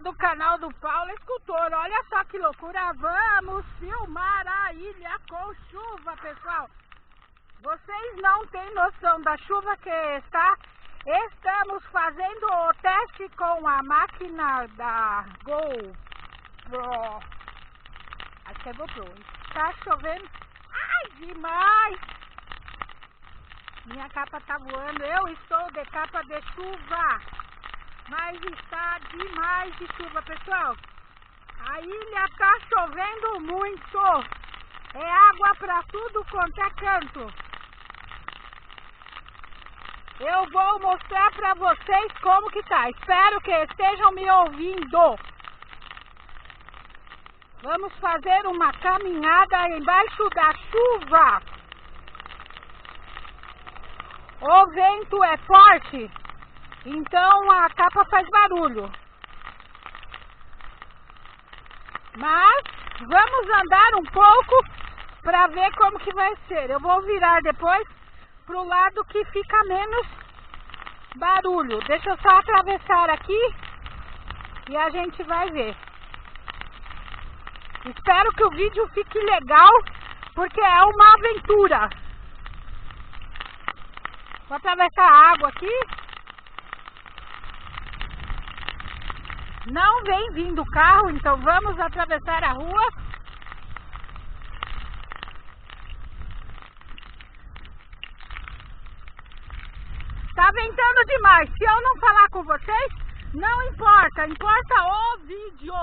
do canal do Paulo Escultor. Olha só que loucura, vamos filmar a ilha com chuva, pessoal. Vocês não têm noção da chuva que está. Estamos fazendo o teste com a máquina da GoPro. Acho que é GoPro. Está chovendo. Ai, demais! Minha capa tá voando. Eu estou de capa de chuva. Mas está demais de chuva, pessoal. A ilha tá chovendo muito. É água para tudo quanto é canto. Eu vou mostrar para vocês como que tá. Espero que estejam me ouvindo. Vamos fazer uma caminhada embaixo da chuva. O vento é forte, então a capa faz barulho. Mas vamos andar um pouco para ver como que vai ser. Eu vou virar depois pro lado que fica menos barulho. Deixa eu só atravessar aqui e a gente vai ver. Espero que o vídeo fique legal, porque é uma aventura. Vou atravessar a água aqui. Não vem vindo carro, então vamos atravessar a rua. Tá ventando demais. Se eu não falar com vocês, não importa. Importa o vídeo.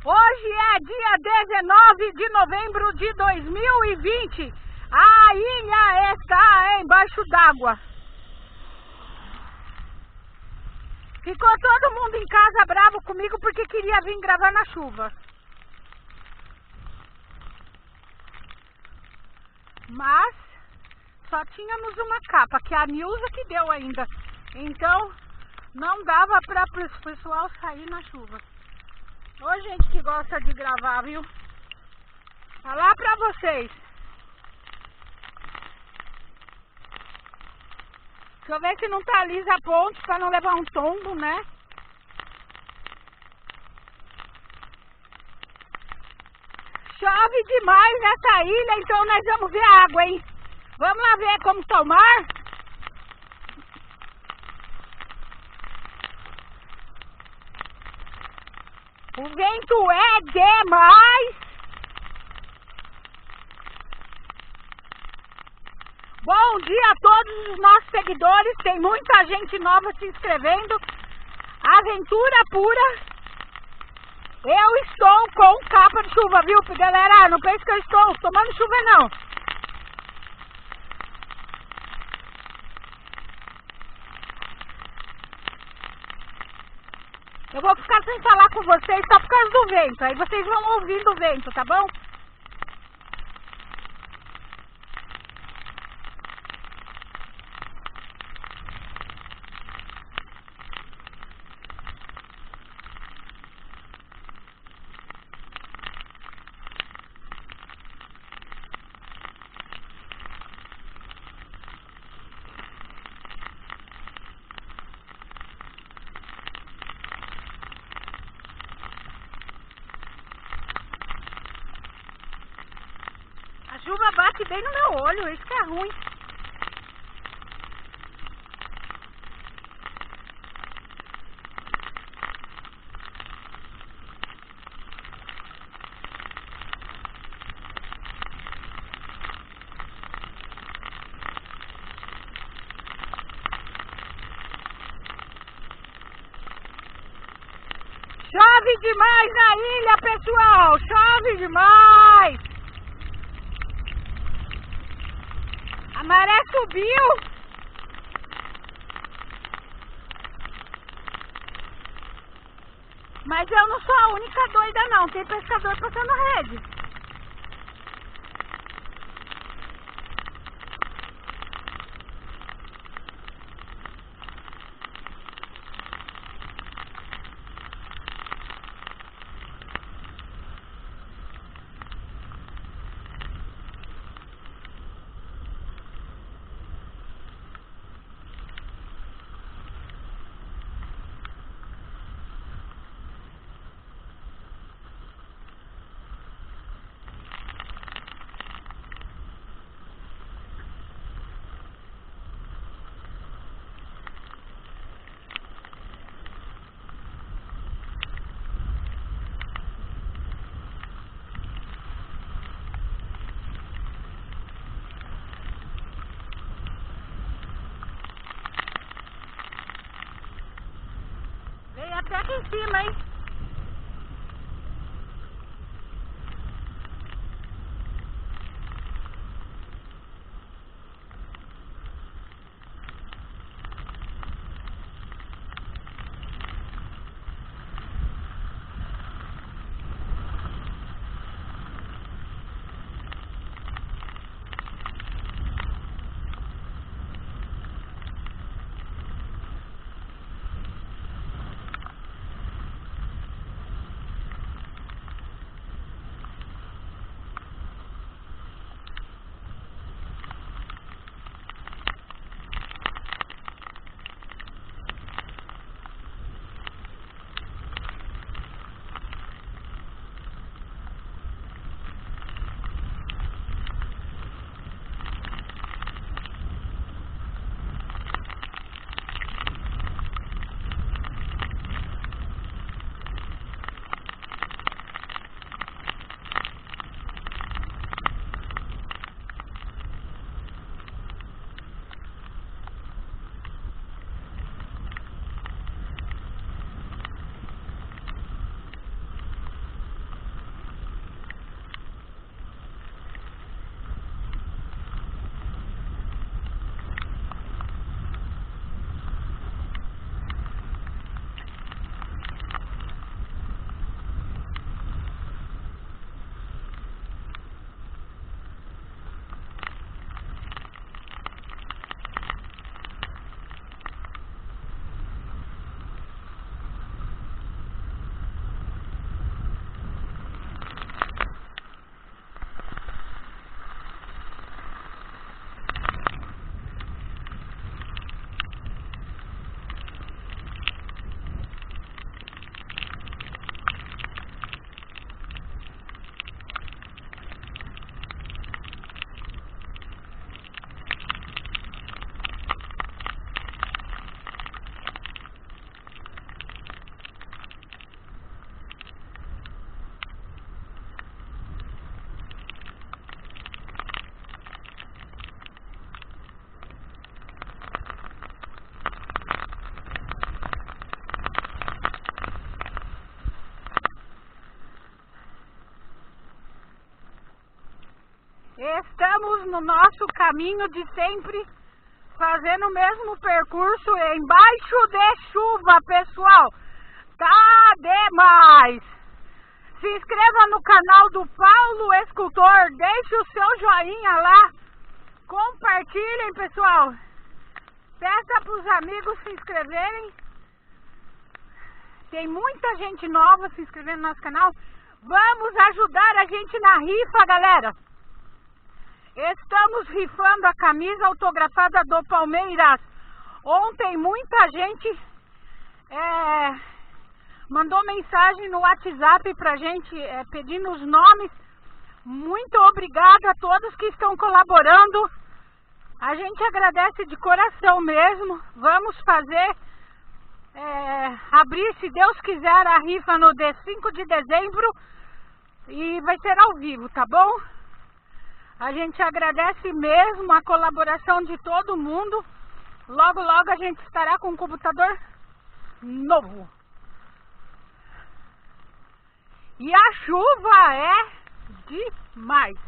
Hoje é dia 19 de novembro de 2020. A ilha está embaixo d'água. Ficou todo mundo em casa bravo comigo porque queria vir gravar na chuva. Mas só tínhamos uma capa, que é a Nilza que deu ainda. Então não dava para o pessoal sair na chuva. Ô, gente que gosta de gravar, viu? Falar pra vocês. Deixa eu ver se não tá lisa a ponte pra não levar um tombo, né? Chove demais nessa ilha, então nós vamos ver a água, hein? Vamos lá ver como tá o mar? O vento é demais. Bom dia a todos os nossos seguidores. Tem muita gente nova se inscrevendo. Aventura pura. Eu estou com capa de chuva, viu, galera? Não pense que eu estou tomando chuva, não. Eu vou ficar sem falar com vocês só por causa do vento. Aí vocês vão ouvindo o vento, tá bom? A chuva bate bem no meu olho, isso que é ruim. Chove demais na ilha, pessoal! Chove demais! A maré subiu. Mas eu não sou a única doida, não. Tem pescador passando rede. em cima, hein? Estamos no nosso caminho de sempre, fazendo o mesmo percurso embaixo de chuva, pessoal. Tá demais! Se inscreva no canal do Paulo Escultor, deixe o seu joinha lá, compartilhem, pessoal. Peça para os amigos se inscreverem. Tem muita gente nova se inscrevendo no nosso canal. Vamos ajudar a gente na rifa, galera. Estamos rifando a camisa autografada do Palmeiras. Ontem muita gente mandou mensagem no WhatsApp pra gente pedindo os nomes. Muito obrigada a todos que estão colaborando. A gente agradece de coração mesmo. Vamos fazer, abrir, se Deus quiser, a rifa no dia 5 de dezembro. E vai ser ao vivo, tá bom? A gente agradece mesmo a colaboração de todo mundo. Logo, logo a gente estará com um computador novo. E a chuva é demais.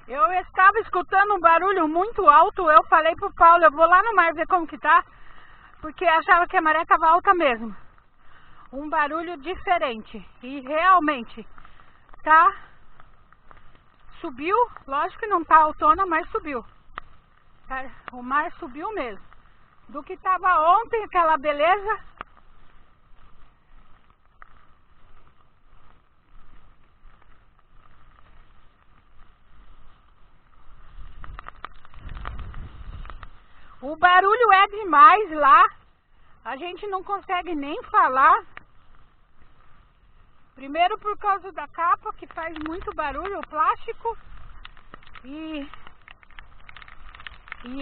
Eu estava escutando um barulho muito alto. Eu falei pro Paulo, eu vou lá no mar ver como que tá, porque achava que a maré estava alta mesmo. Um barulho diferente. E realmente tá. Subiu. Lógico que não tá autona, mas subiu. O mar subiu mesmo. Do que tava ontem, aquela beleza. O barulho é demais lá. A gente não consegue nem falar. Primeiro por causa da capa, que faz muito barulho, o plástico. E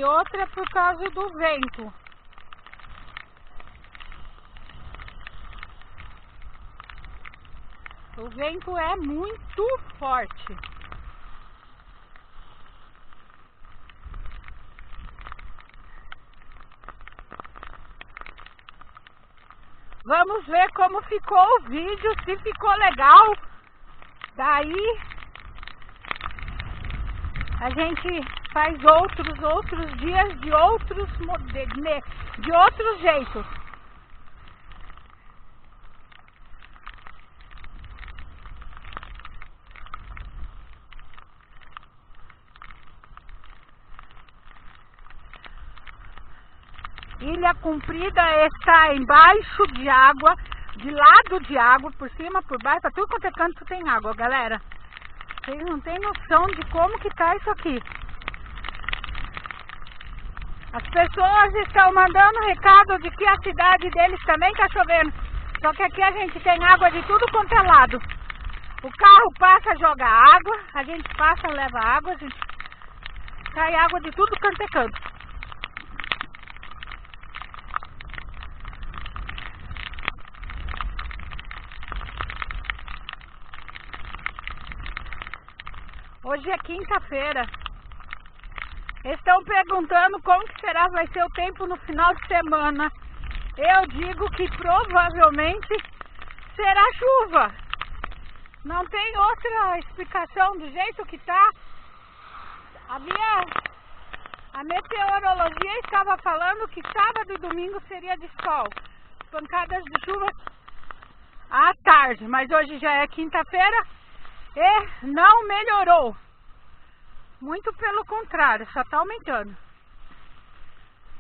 outra por causa do vento. O vento é muito forte. Vamos ver como ficou o vídeo, se ficou legal. Daí a gente faz outros dias de outros jeitos. Ilha Comprida está embaixo de água, de lado de água, por cima, por baixo, para tudo quanto é canto tem água, galera. Vocês não têm noção de como que tá isso aqui. As pessoas estão mandando recado de que a cidade deles também está chovendo. Só que aqui a gente tem água de tudo quanto é lado. O carro passa, joga água, a gente passa, leva água, a gente... cai água de tudo quanto é canto. Hoje é quinta-feira. Estão perguntando como que vai ser o tempo no final de semana. Eu digo que provavelmente será chuva. Não tem outra explicação do jeito que tá. A meteorologia estava falando que sábado e domingo seria de sol. Pancadas de chuva à tarde, mas hoje já é quinta-feira e não melhorou. Muito pelo contrário, só está aumentando.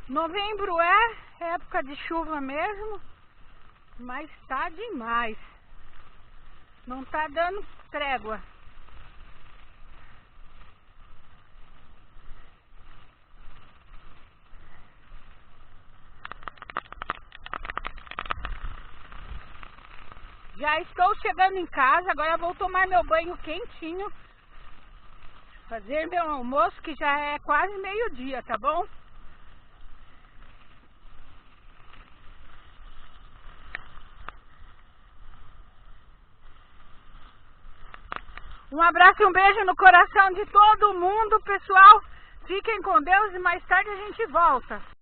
Novembro é época de chuva mesmo, mas tá demais. Não tá dando trégua. Já estou chegando em casa, agora vou tomar meu banho quentinho. Fazer meu almoço, que já é quase meio-dia, tá bom? Um abraço e um beijo no coração de todo mundo, pessoal. Fiquem com Deus e mais tarde a gente volta.